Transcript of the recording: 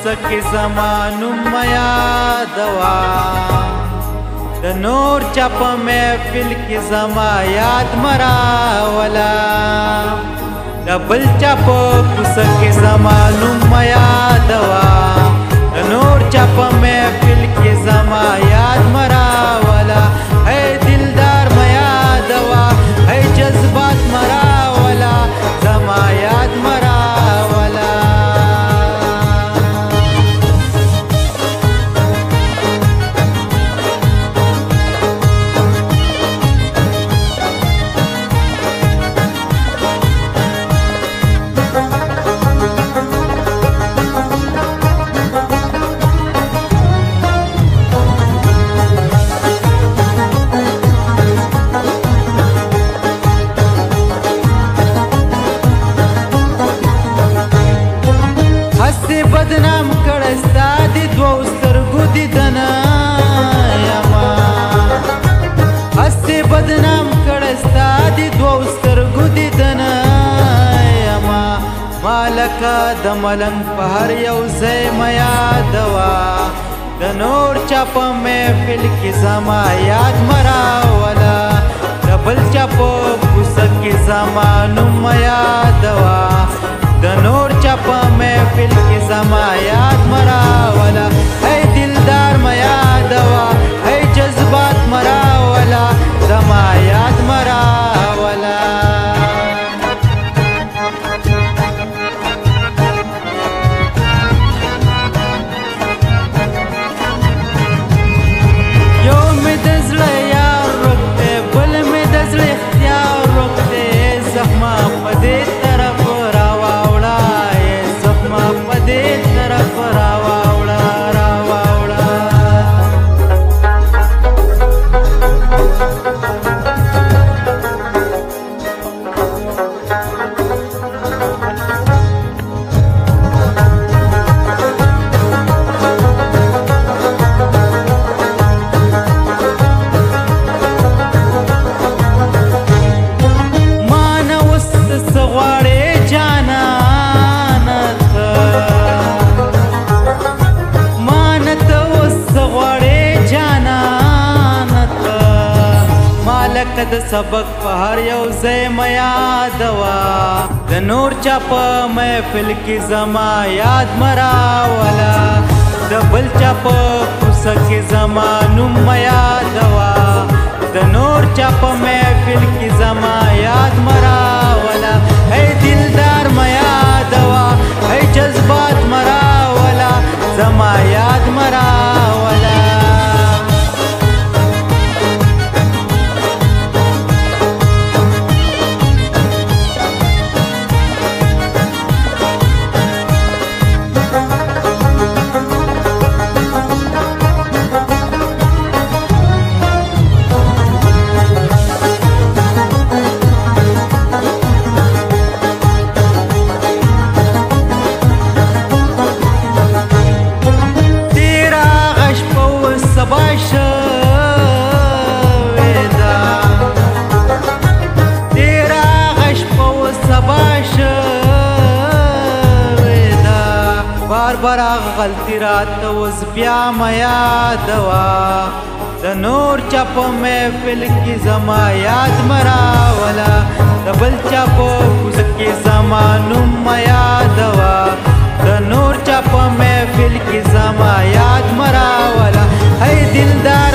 سکی زمانم یادوا د نور چا په محفل کې زما یاد مراولا د بل چا په کوڅه کې زمانم یادوا د نور چا په محفل کې زما یاد مراولا اے دلدار ما یادوا اے جذبات مراولا زما یاد مراولا بدنام کړستا دي دوه سترګو دیدنه یما هسته بدنام کړستا دي دوه سترګو دیدنه یما مالکا د ملنګ په هر یو ځای ما یادوا د نور چا په محفل کې زما یاد مراولا د بل چا په کوڅه کې زما نوم یادوا د نور چا په محفل کې زما یاد مراولا اے دلدار ما یادوا اے جذبات مراولا زما یاد مراولا یو مې د زړه یار روکته بل مې د زړه اختیار روکته زخمه په دې طرف د سبق په هر یو ځای ما یادوا د نور چا په محفل کې زما یاد مراولا د بل چا په کوڅه کې زما نوم ما یادوا د نور چا په محفل کې زما یاد مراولا اے دلدار ما یادوا اے جذبات مراولا زما یاد مراولا بار غلطی رات اوس بیا ما یادوا د نور چا په محفل کې زما یاد مراولا د بل چا په کوڅه کې زما نوم ما یادوا د نور چا په محفل کې زما یاد مراولا اے دلدار